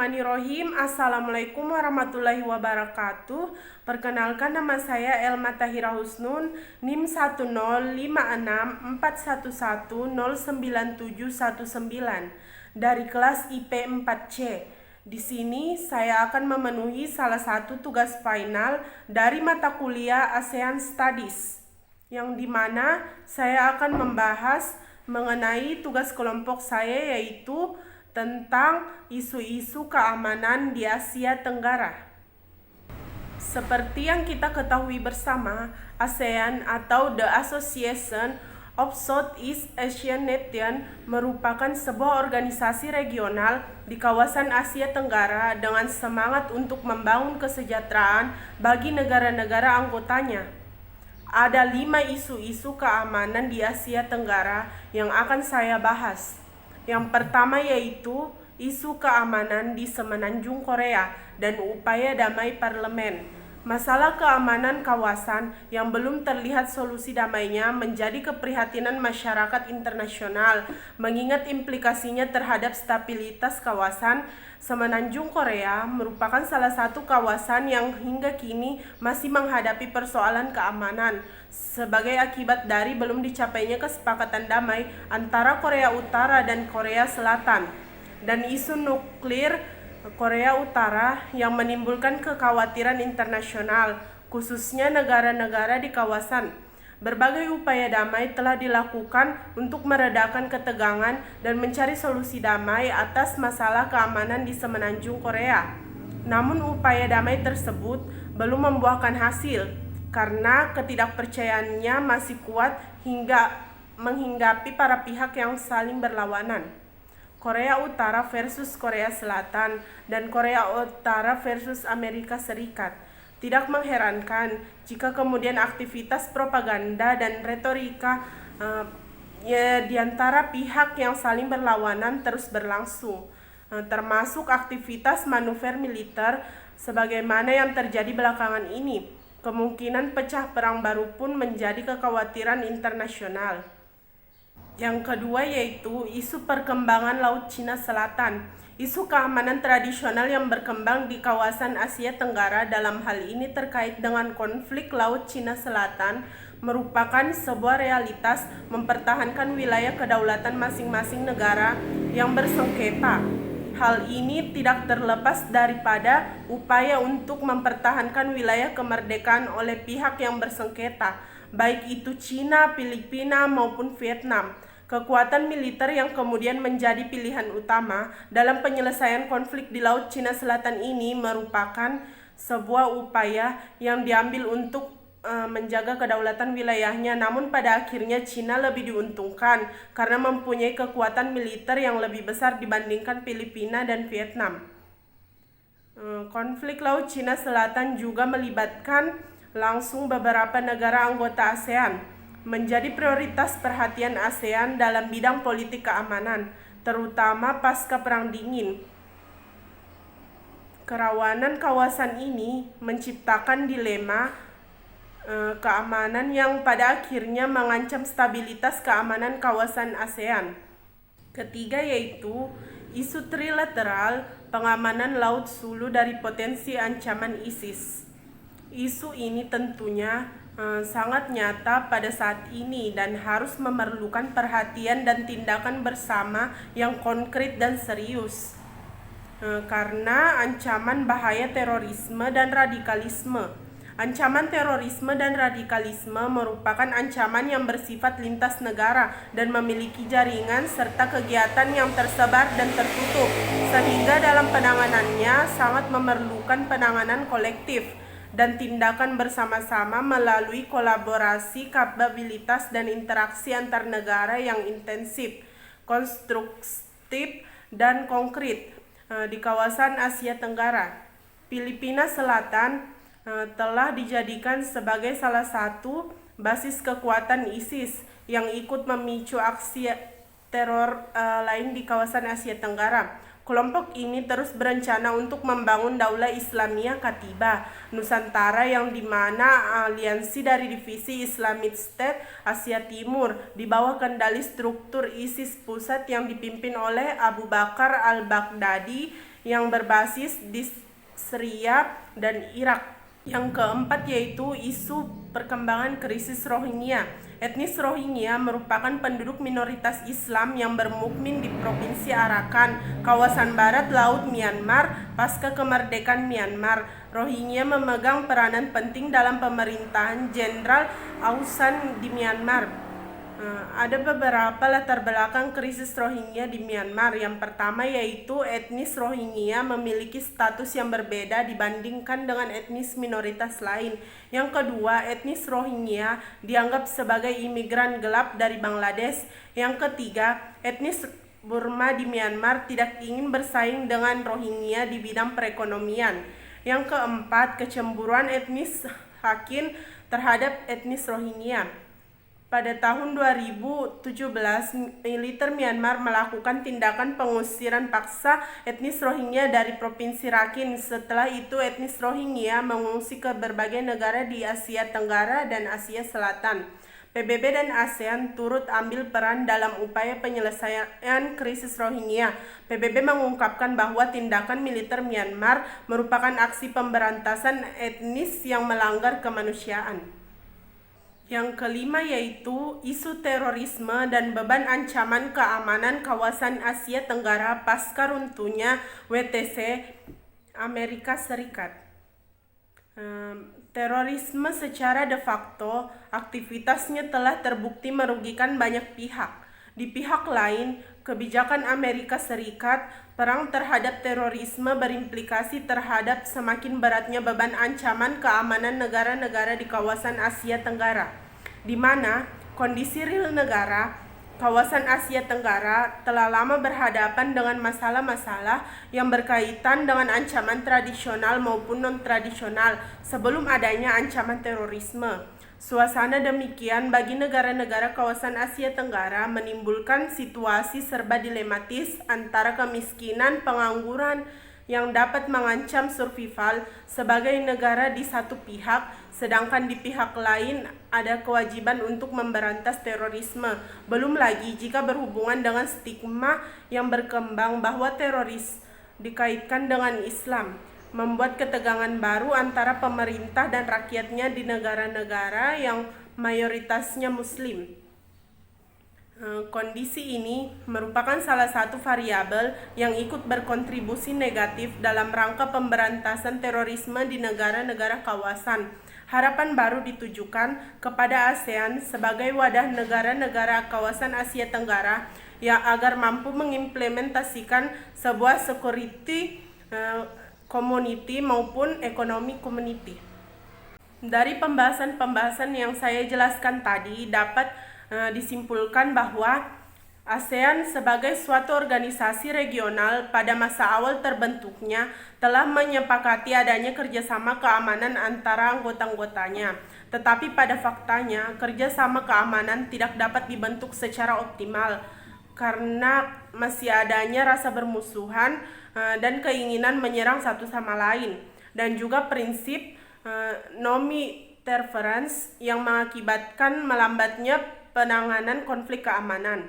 Bismillahirrahmanirrahim. Assalamualaikum warahmatullahi wabarakatuh. Perkenalkan, nama saya Elma Tahira Husnun, NIM 1056411099719 dari kelas IP 4C. Di sini saya akan memenuhi salah satu tugas final dari mata kuliah ASEAN Studies, yang dimana saya akan membahas mengenai tugas kelompok saya, yaitu tentang isu-isu keamanan di Asia Tenggara. Seperti yang kita ketahui bersama, ASEAN atau The Association of Southeast Asian Nations merupakan sebuah organisasi regional di kawasan Asia Tenggara dengan semangat untuk membangun kesejahteraan bagi negara-negara anggotanya. Ada 5 isu-isu keamanan di Asia Tenggara yang akan saya bahas. Yang pertama yaitu isu keamanan di Semenanjung Korea dan upaya damai parlemen. Masalah keamanan kawasan yang belum terlihat solusi damainya menjadi keprihatinan masyarakat internasional, mengingat implikasinya terhadap stabilitas kawasan. Semenanjung Korea merupakan salah satu kawasan yang hingga kini masih menghadapi persoalan keamanan sebagai akibat dari belum dicapainya kesepakatan damai antara Korea Utara dan Korea Selatan, dan isu nuklir Korea Utara yang menimbulkan kekhawatiran internasional, khususnya negara-negara di kawasan. Berbagai upaya damai telah dilakukan untuk meredakan ketegangan dan mencari solusi damai atas masalah keamanan di Semenanjung Korea. Namun upaya damai tersebut belum membuahkan hasil karena ketidakpercayaannya masih kuat hingga menghinggapi para pihak yang saling berlawanan. Korea Utara versus Korea Selatan dan Korea Utara versus Amerika Serikat. Tidak mengherankan jika kemudian aktivitas propaganda dan retorika di antara pihak yang saling berlawanan terus berlangsung, termasuk aktivitas manuver militer sebagaimana yang terjadi belakangan ini. Kemungkinan pecah perang baru pun menjadi kekhawatiran internasional. Yang kedua yaitu isu perkembangan Laut Cina Selatan. Isu keamanan tradisional yang berkembang di kawasan Asia Tenggara, dalam hal ini terkait dengan konflik Laut Cina Selatan, merupakan sebuah realitas mempertahankan wilayah kedaulatan masing-masing negara yang bersengketa. Hal ini tidak terlepas daripada upaya untuk mempertahankan wilayah kemerdekaan oleh pihak yang bersengketa, baik itu Cina, Filipina, maupun Vietnam. Kekuatan militer yang kemudian menjadi pilihan utama dalam penyelesaian konflik di Laut Cina Selatan ini merupakan sebuah upaya yang diambil untuk menjaga kedaulatan wilayahnya, namun pada akhirnya Cina lebih diuntungkan karena mempunyai kekuatan militer yang lebih besar dibandingkan Filipina dan Vietnam. Konflik Laut Cina Selatan juga melibatkan langsung beberapa negara anggota ASEAN, menjadi prioritas perhatian ASEAN dalam bidang politik keamanan, terutama pasca Perang Dingin. Kerawanan kawasan ini menciptakan dilema keamanan yang pada akhirnya mengancam stabilitas keamanan kawasan ASEAN. Ketiga yaitu isu trilateral pengamanan Laut Sulu dari potensi ancaman ISIS. Isu ini tentunya sangat nyata pada saat ini dan harus memerlukan perhatian dan tindakan bersama yang konkret dan serius, karena ancaman bahaya terorisme dan radikalisme. Ancaman terorisme dan radikalisme merupakan ancaman yang bersifat lintas negara dan memiliki jaringan serta kegiatan yang tersebar dan tertutup, sehingga dalam penanganannya sangat memerlukan penanganan kolektif dan tindakan bersama-sama melalui kolaborasi, kapabilitas, dan interaksi antar negara yang intensif, konstruktif, dan konkret. Di kawasan Asia Tenggara, Filipina Selatan telah dijadikan sebagai salah satu basis kekuatan ISIS yang ikut memicu aksi teror lain di kawasan Asia Tenggara. Kelompok ini terus berencana untuk membangun Daulah Islamiyah Khatibah Nusantara, yang dimana aliansi dari divisi Islamic State Asia Timur di bawah kendali struktur ISIS pusat yang dipimpin oleh Abu Bakar al-Baghdadi yang berbasis di Syria dan Irak. Yang keempat yaitu isu perkembangan krisis Rohingya. Etnis Rohingya merupakan penduduk minoritas Islam yang bermukmin di Provinsi Arakan, kawasan barat laut Myanmar pasca kemerdekaan Myanmar. Rohingya memegang peranan penting dalam pemerintahan Jenderal Aung San di Myanmar. Ada beberapa latar belakang krisis Rohingya di Myanmar. Yang pertama yaitu etnis Rohingya memiliki status yang berbeda dibandingkan dengan etnis minoritas lain. Yang kedua, etnis Rohingya dianggap sebagai imigran gelap dari Bangladesh. Yang ketiga, etnis Burma di Myanmar tidak ingin bersaing dengan Rohingya di bidang perekonomian. Yang keempat, kecemburuan etnis Rakhine terhadap etnis Rohingya. Pada tahun 2017, militer Myanmar melakukan tindakan pengusiran paksa etnis Rohingya dari Provinsi Rakhine. Setelah itu, etnis Rohingya mengungsi ke berbagai negara di Asia Tenggara dan Asia Selatan. PBB dan ASEAN turut ambil peran dalam upaya penyelesaian krisis Rohingya. PBB mengungkapkan bahwa tindakan militer Myanmar merupakan aksi pemberantasan etnis yang melanggar kemanusiaan. Yang kelima yaitu isu terorisme dan beban ancaman keamanan kawasan Asia Tenggara pasca runtuhnya WTC Amerika Serikat. Terorisme secara de facto aktivitasnya telah terbukti merugikan banyak pihak. Di pihak lain, kebijakan Amerika Serikat perang terhadap terorisme berimplikasi terhadap semakin beratnya beban ancaman keamanan negara-negara di kawasan Asia Tenggara, di mana kondisi real negara kawasan Asia Tenggara telah lama berhadapan dengan masalah-masalah yang berkaitan dengan ancaman tradisional maupun non-tradisional sebelum adanya ancaman terorisme. Suasana demikian bagi negara-negara kawasan Asia Tenggara menimbulkan situasi serba dilematis antara kemiskinan, pengangguran yang dapat mengancam survival sebagai negara di satu pihak, sedangkan di pihak lain ada kewajiban untuk memberantas terorisme. Belum lagi jika berhubungan dengan stigma yang berkembang bahwa teroris dikaitkan dengan Islam, membuat ketegangan baru antara pemerintah dan rakyatnya di negara-negara yang mayoritasnya Muslim. Kondisi ini merupakan salah satu variabel yang ikut berkontribusi negatif dalam rangka pemberantasan terorisme di negara-negara kawasan. Harapan baru ditujukan kepada ASEAN sebagai wadah negara-negara kawasan Asia Tenggara yang agar mampu mengimplementasikan sebuah security community maupun ekonomi community. Dari pembahasan-pembahasan yang saya jelaskan tadi dapat disimpulkan bahwa ASEAN sebagai suatu organisasi regional pada masa awal terbentuknya telah menyepakati adanya kerjasama keamanan antara anggota-anggotanya. Tetapi pada faktanya kerjasama keamanan tidak dapat dibentuk secara optimal karena masih adanya rasa bermusuhan dan keinginan menyerang satu sama lain, dan juga prinsip non-interference yang mengakibatkan melambatnya penanganan konflik keamanan.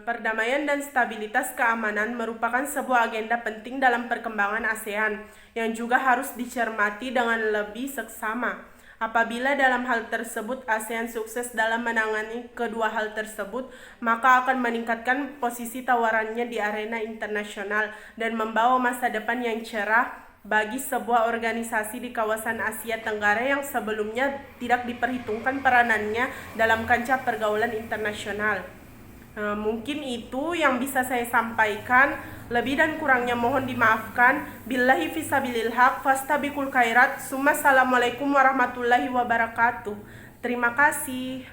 Perdamaian dan stabilitas keamanan merupakan sebuah agenda penting dalam perkembangan ASEAN yang juga harus dicermati dengan lebih seksama. Apabila dalam hal tersebut ASEAN sukses dalam menangani kedua hal tersebut, maka akan meningkatkan posisi tawarannya di arena internasional dan membawa masa depan yang cerah bagi sebuah organisasi di kawasan Asia Tenggara yang sebelumnya tidak diperhitungkan peranannya dalam kancah pergaulan internasional. Mungkin itu yang bisa saya sampaikan. Lebih dan kurangnya mohon dimaafkan. Billahi fisabilil haq fastabiqul khairat. Assalamualaikum warahmatullahi wabarakatuh. Terima kasih.